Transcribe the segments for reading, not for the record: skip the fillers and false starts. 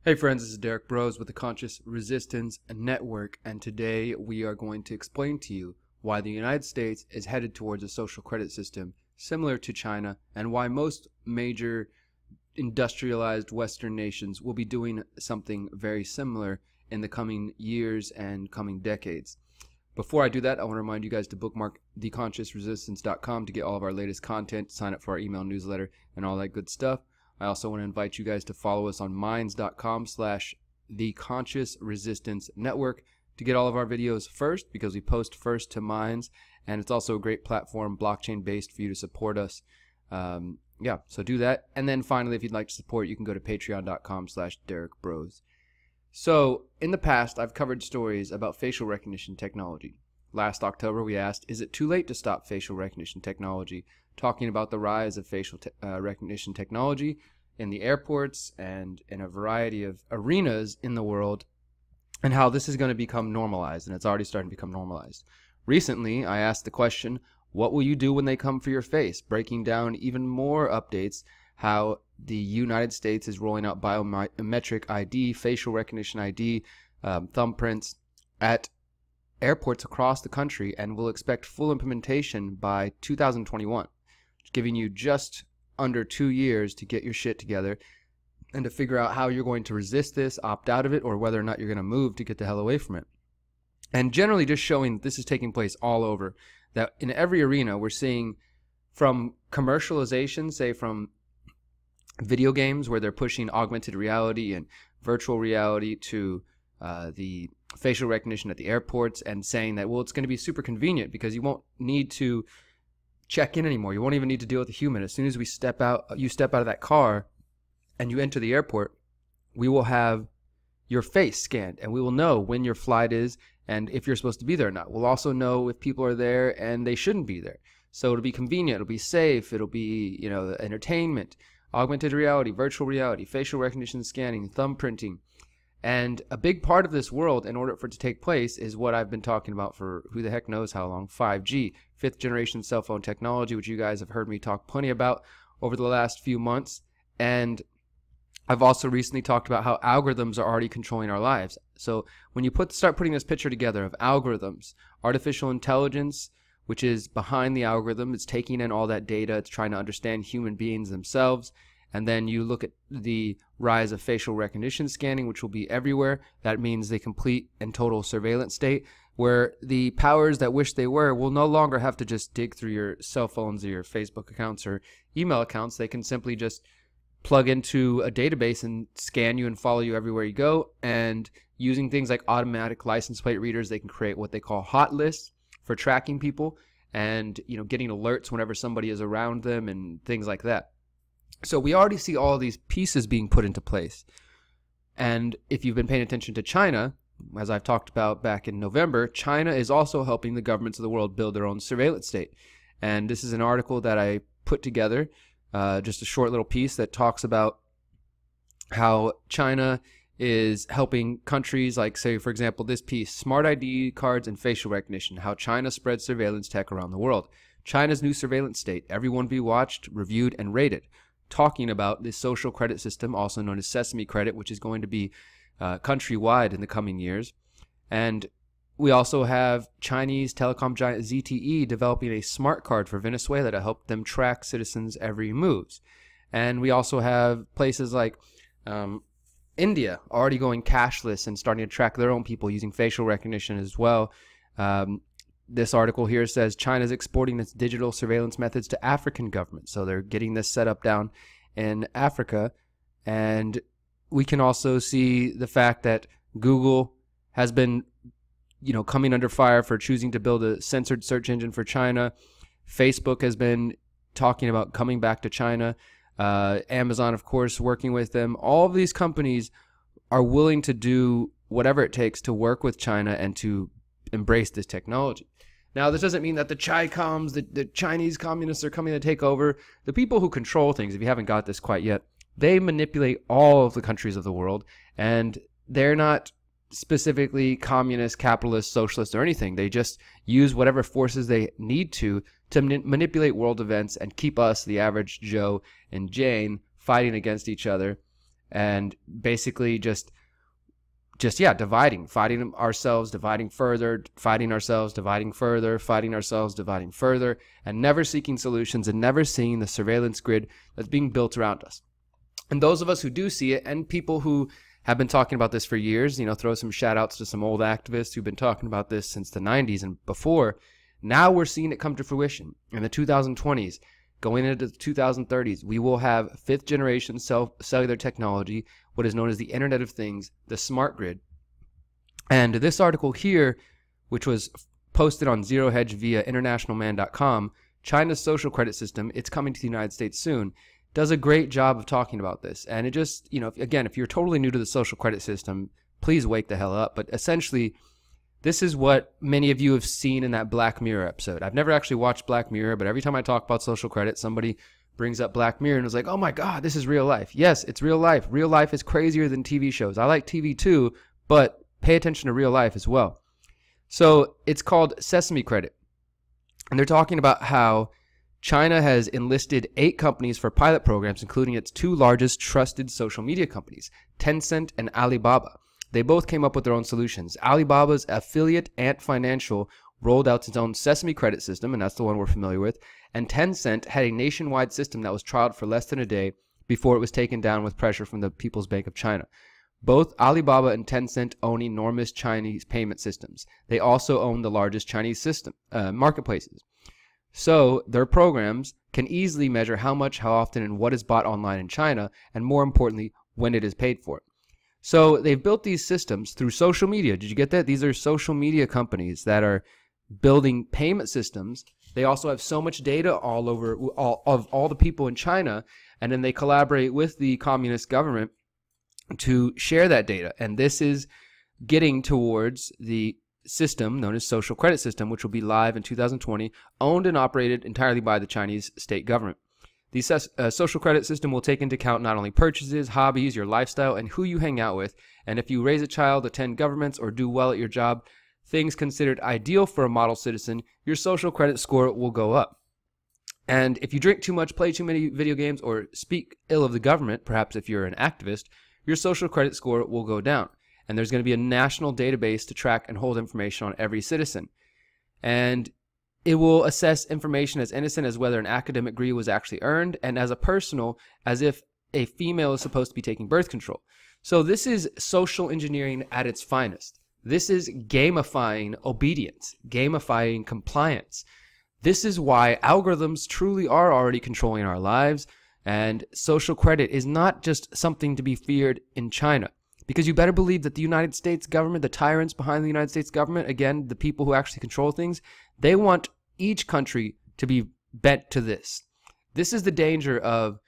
Hey friends, this is Derrick Broze with the Conscious Resistance Network, and today we are going to explain to you why the United States is headed towards a social credit system similar to China, and why most major industrialized Western nations will be doing something very similar in the coming years and coming decades. Before I do that, I want to remind you guys to bookmark theconsciousresistance.com to get all of our latest content, sign up for our email newsletter, and all that good stuff. I also want to invite you guys to follow us on minds.com/theconsciousresistance-network to get all of our videos first, because we post first to Minds, and it's also a great platform, blockchain-based, for you to support us. So do that. And then finally, if you'd like to support, you can go to patreon.com/DerrickBroze. So in the past, I've covered stories about facial recognition technology. Last October, we asked, is it too late to stop facial recognition technology? Talking about the rise of facial recognition technology in the airports and in a variety of arenas in the world, and how this is going to become normalized, and it's already starting to become normalized. Recently, I asked the question, what will you do when they come for your face? Breaking down even more updates, how the United States is rolling out biometric ID, facial recognition ID, thumbprints at airports across the country, and will expect full implementation by 2021, giving you just under 2 years to get your shit together and to figure out how you're going to resist this, opt out of it, or whether or not you're going to move to get the hell away from it. And generally just showing this is taking place all over, that in every arena we're seeing, from commercialization, say from video games where they're pushing augmented reality and virtual reality, to the facial recognition at the airports, and saying that, well, it's going to be super convenient because you won't need to check in anymore. You won't even need to deal with a human. As soon as you step out of that car and you enter the airport, we will have your face scanned, and we will know when your flight is and if you're supposed to be there or not. We'll also know if people are there and they shouldn't be there. So it'll be convenient, it'll be safe, it'll be, entertainment, augmented reality, virtual reality, facial recognition scanning, thumbprinting. And a big part of this world, in order for it to take place, is what I've been talking about for who the heck knows how long, 5G, fifth generation cell phone technology, which you guys have heard me talk plenty about over the last few months. And I've also recently talked about how algorithms are already controlling our lives. So when you start putting this picture together of algorithms, artificial intelligence, which is behind the algorithm, it's taking in all that data, it's trying to understand human beings themselves. And then you look at the rise of facial recognition scanning, which will be everywhere. That means the complete and total surveillance state, where the powers that wish they were will no longer have to just dig through your cell phones or your Facebook accounts or email accounts. They can simply just plug into a database and scan you and follow you everywhere you go. And using things like automatic license plate readers, they can create what they call hot lists for tracking people, and getting alerts whenever somebody is around them and things like that. So we already see all these pieces being put into place. And if you've been paying attention to China, as I've talked about back in November, China is also helping the governments of the world build their own surveillance state. And this is an article that I put together, just a short little piece that talks about how China is helping countries like, say, for example, this piece, smart ID cards and facial recognition, how China spreads surveillance tech around the world. China's new surveillance state, everyone be watched, reviewed, and rated. Talking about this social credit system, also known as Sesame Credit, which is going to be countrywide in the coming years. And we also have Chinese telecom giant ZTE developing a smart card for Venezuela to help them track citizens' every moves. And we also have places like India already going cashless and starting to track their own people using facial recognition as well. This article here says China's exporting its digital surveillance methods to African governments. So they're getting this set up down in Africa. And we can also see the fact that Google has been, coming under fire for choosing to build a censored search engine for China. Facebook has been talking about coming back to China. Amazon, of course, working with them. All of these companies are willing to do whatever it takes to work with China and to embrace this technology. Now, this doesn't mean that the Chi-Coms, the Chinese communists are coming to take over. The people who control things, if you haven't got this quite yet, they manipulate all of the countries of the world, and they're not specifically communist, capitalist, socialist, or anything. They just use whatever forces they need to manipulate world events and keep us, the average Joe and Jane, fighting against each other and basically just yeah, fighting ourselves, dividing further, fighting ourselves, dividing further, fighting ourselves, dividing further, and never seeking solutions and never seeing the surveillance grid that's being built around us. And those of us who do see it, and people who have been talking about this for years, throw some shout outs to some old activists who've been talking about this since the 90s and before. Now we're seeing it come to fruition. In the 2020s, going into the 2030s, we will have fifth generation cellular technology, what is known as the Internet of Things, the smart grid. And this article here, which was posted on Zero Hedge via internationalman.com, China's social credit system, it's coming to the United States soon, does a great job of talking about this. And it just, again, if you're totally new to the social credit system, please wake the hell up. But essentially, this is what many of you have seen in that Black Mirror episode. I've never actually watched Black Mirror, but every time I talk about social credit, somebody brings up Black Mirror and is like, oh my God, this is real life. Yes, it's real life. Real life is crazier than TV shows. I like TV too, but pay attention to real life as well. So it's called Sesame Credit. And they're talking about how China has enlisted 8 companies for pilot programs, including its 2 largest trusted social media companies, Tencent and Alibaba. They both came up with their own solutions. Alibaba's affiliate Ant Financial rolled out its own Sesame credit system, and that's the one we're familiar with. And Tencent had a nationwide system that was trialed for less than a day before it was taken down with pressure from the People's Bank of China. Both Alibaba and Tencent own enormous Chinese payment systems. They also own the largest Chinese marketplaces. So their programs can easily measure how much, how often, and what is bought online in China, and more importantly, when it is paid for. So they've built these systems through social media. Did you get that? These are social media companies that are building payment systems. They also have so much data all over of all the people in China, and then they collaborate with the communist government to share that data. And this is getting towards the system known as social credit system, which will be live in 2020, owned and operated entirely by the Chinese state government. The social credit system will take into account not only purchases, hobbies, your lifestyle, and who you hang out with. And if you raise a child, attend governments, or do well at your job, things considered ideal for a model citizen, your social credit score will go up. And if you drink too much, play too many video games, or speak ill of the government, perhaps if you're an activist, your social credit score will go down. And there's going to be a national database to track and hold information on every citizen. And it will assess information as innocent as whether an academic degree was actually earned, and as a personal, as if a female is supposed to be taking birth control. So this is social engineering at its finest. This is gamifying obedience, gamifying compliance. This is why algorithms truly are already controlling our lives, and social credit is not just something to be feared in China. Because you better believe that the United States government, the tyrants behind the United States government, again, the people who actually control things, they want each country to be bent to this. This is the danger of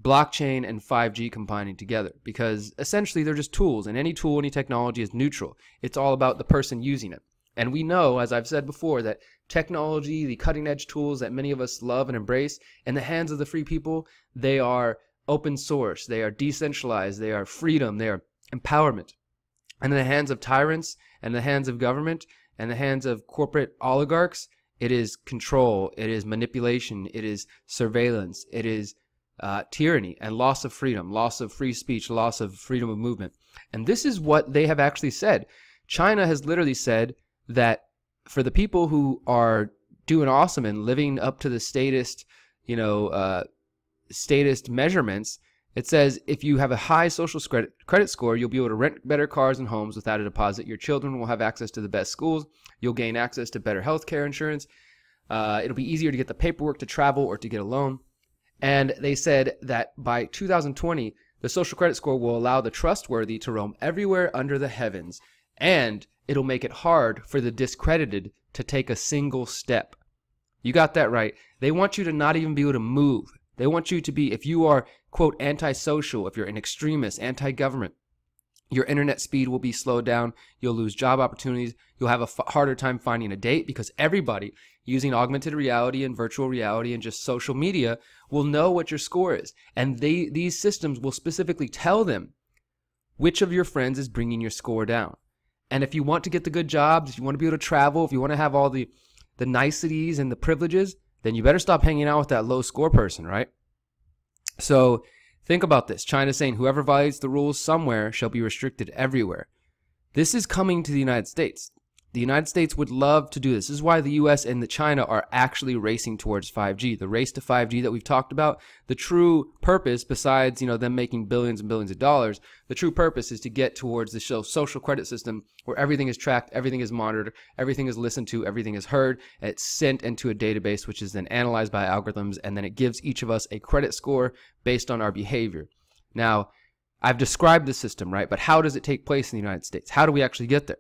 blockchain and 5G combining together, because essentially they're just tools, and any tool, any technology is neutral. It's all about the person using it. And we know, as I've said before, that technology, the cutting edge tools that many of us love and embrace, in the hands of the free people, they are open source, they are decentralized, they are freedom, they are empowerment. And in the hands of tyrants, and the hands of government, and the hands of corporate oligarchs, it is control, it is manipulation, it is surveillance, it is tyranny and loss of freedom, loss of free speech, loss of freedom of movement. And this is what they have actually said. China has literally said that for the people who are doing awesome and living up to the statist, statist measurements, it says if you have a high social credit score, you'll be able to rent better cars and homes without a deposit. Your children will have access to the best schools. You'll gain access to better health care insurance. It'll be easier to get the paperwork to travel or to get a loan. And they said that by 2020, the social credit score will allow the trustworthy to roam everywhere under the heavens. And it'll make it hard for the discredited to take a single step. You got that right. They want you to not even be able to move. They want you to be, if you are, quote, antisocial, if you're an extremist, anti-government, your internet speed will be slowed down. You'll lose job opportunities. You'll have a harder time finding a date because everybody using augmented reality and virtual reality and just social media will know what your score is. And these systems will specifically tell them which of your friends is bringing your score down. And if you want to get the good jobs, if you want to be able to travel, if you want to have all the niceties and the privileges, then you better stop hanging out with that low score person, right? So Think about this. China saying whoever violates the rules somewhere shall be restricted everywhere. This is coming to the United States. The United States would love to do this. This is why the US and China are actually racing towards 5G. The race to 5G that we've talked about, the true purpose, besides, them making billions and billions of dollars, the true purpose is to get towards the social credit system where everything is tracked, everything is monitored, everything is listened to, everything is heard, and it's sent into a database which is then analyzed by algorithms, and then it gives each of us a credit score based on our behavior. Now, I've described the system, right? But how does it take place in the United States? How do we actually get there?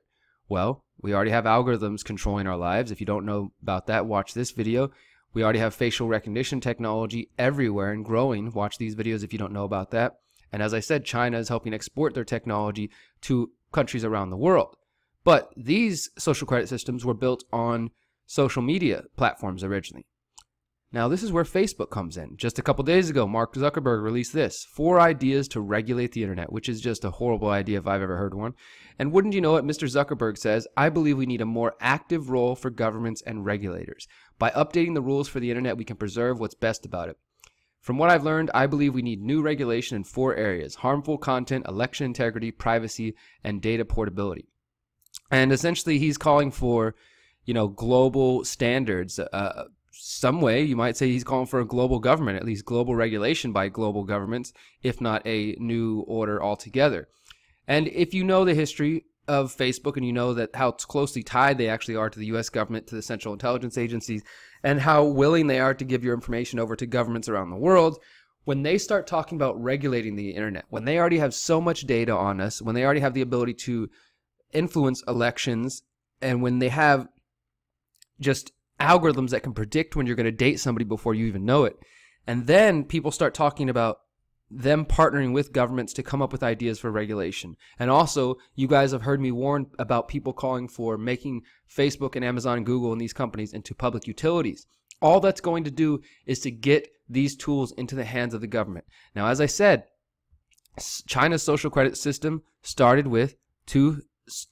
Well, we already have algorithms controlling our lives. If you don't know about that, watch this video. We already have facial recognition technology everywhere and growing. Watch these videos if you don't know about that. And as I said, China is helping export their technology to countries around the world. But these social credit systems were built on social media platforms originally. Now, this is where Facebook comes in. Just a couple days ago, Mark Zuckerberg released this: 4 ideas to regulate the internet, which is just a horrible idea if I've ever heard one. And wouldn't you know it, Mr. Zuckerberg says, I believe we need a more active role for governments and regulators. By updating the rules for the internet, we can preserve what's best about it. From what I've learned, I believe we need new regulation in 4 areas: harmful content, election integrity, privacy, and data portability. And essentially, he's calling for, global standards. Some way you might say he's calling for a global government, at least global regulation by global governments, if not a new order altogether. And if you know the history of Facebook and you know that how closely tied they actually are to the US government, to the central intelligence agencies, and how willing they are to give your information over to governments around the world, when they start talking about regulating the internet, when they already have so much data on us, when they already have the ability to influence elections, and when they have just algorithms that can predict when you're going to date somebody before you even know it. And then people start talking about them partnering with governments to come up with ideas for regulation. And also, you guys have heard me warn about people calling for making Facebook and Amazon and Google and these companies into public utilities. All that's going to do is to get these tools into the hands of the government. Now, as I said, China's social credit system started with 2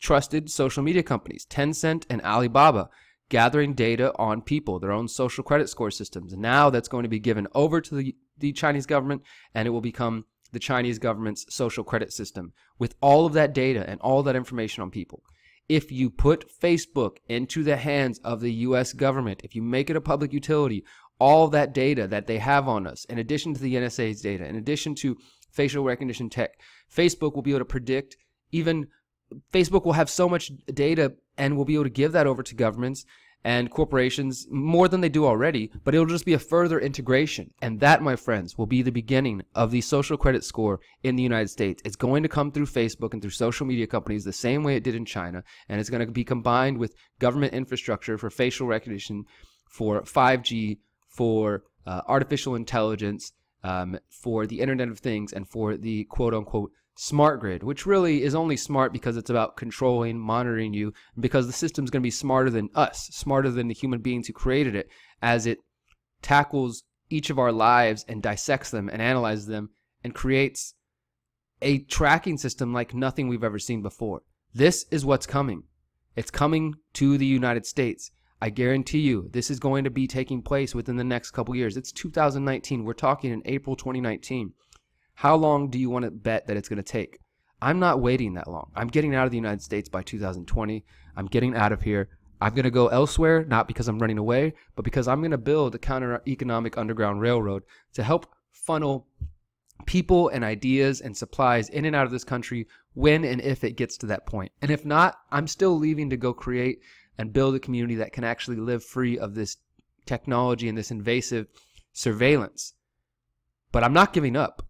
trusted social media companies, Tencent and Alibaba, gathering data on people, their own social credit score systems. Now that's going to be given over to the Chinese government, and it will become the Chinese government's social credit system with all of that data and all that information on people. If you put Facebook into the hands of the US government, if you make it a public utility, all that data that they have on us, in addition to the NSA's data, in addition to facial recognition tech, Facebook will be able to predict, Facebook will have so much data and will be able to give that over to governments and corporations more than they do already, but it'll just be a further integration. And that, my friends, will be the beginning of the social credit score in the United States. It's going to come through Facebook and through social media companies the same way it did in China, and it's going to be combined with government infrastructure for facial recognition, for 5G, for artificial intelligence, for the Internet of Things, and for the quote-unquote smart grid, which really is only smart because it's about controlling, monitoring you, because the system's going to be smarter than us, smarter than the human beings who created it, as it tackles each of our lives and dissects them and analyzes them and creates a tracking system like nothing we've ever seen before. This is what's coming. It's coming to the United States. I guarantee you this is going to be taking place within the next couple years. It's 2019. We're talking in April 2019. How long do you want to bet that it's going to take? I'm not waiting that long. I'm getting out of the United States by 2020. I'm getting out of here. I'm going to go elsewhere, not because I'm running away, but because I'm going to build a counter-economic underground railroad to help funnel people and ideas and supplies in and out of this country when and if it gets to that point. And if not, I'm still leaving to go create and build a community that can actually live free of this technology and this invasive surveillance. But I'm not giving up.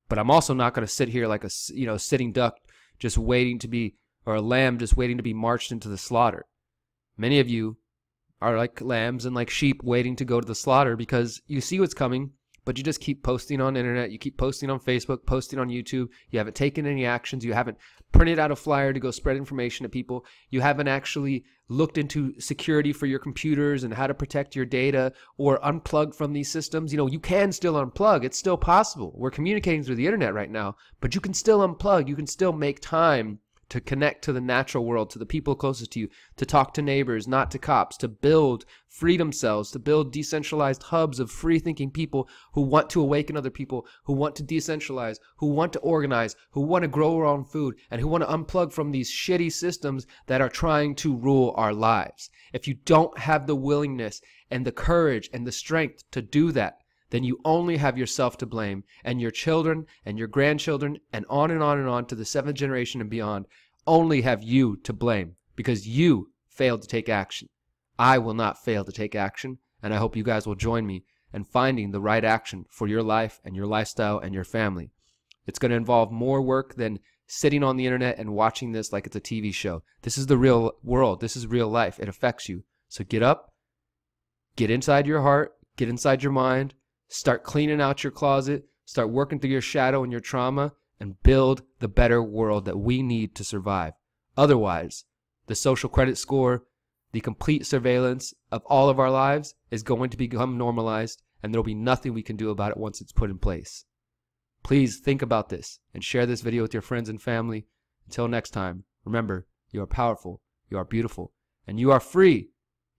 But I'm also not going to sit here like a sitting duck just waiting to be, or a lamb just waiting to be marched into the slaughter. Many of you are like lambs and like sheep waiting to go to the slaughter because you see what's coming, but you just keep posting on the internet, you keep posting on Facebook, posting on YouTube. You haven't taken any actions. You haven't printed out a flyer to go spread information to people. You haven't actually looked into security for your computers and how to protect your data or unplug from these systems. You can still unplug. It's still possible. We're communicating through the internet right now, but you can still unplug. You can still make time to connect to the natural world, to the people closest to you, to talk to neighbors, not to cops, to build freedom cells, to build decentralized hubs of free-thinking people who want to awaken other people, who want to decentralize, who want to organize, who want to grow our own food, and who want to unplug from these shitty systems that are trying to rule our lives. If you don't have the willingness and the courage and the strength to do that, then you only have yourself to blame, and your children and your grandchildren and on and on and on to the 7th generation and beyond only have you to blame because you failed to take action. I will not fail to take action, and I hope you guys will join me in finding the right action for your life and your lifestyle and your family. It's going to involve more work than sitting on the internet and watching this like it's a TV show. This is the real world. This is real life. It affects you. So get up, get inside your heart, get inside your mind, start cleaning out your closet, start working through your shadow and your trauma, and build the better world that we need to survive. Otherwise, the social credit score, the complete surveillance of all of our lives is going to become normalized, and there will be nothing we can do about it once it's put in place. Please think about this and share this video with your friends and family. Until next time, remember, you are powerful, you are beautiful, and you are free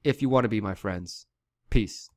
if you want to be my friends. Peace.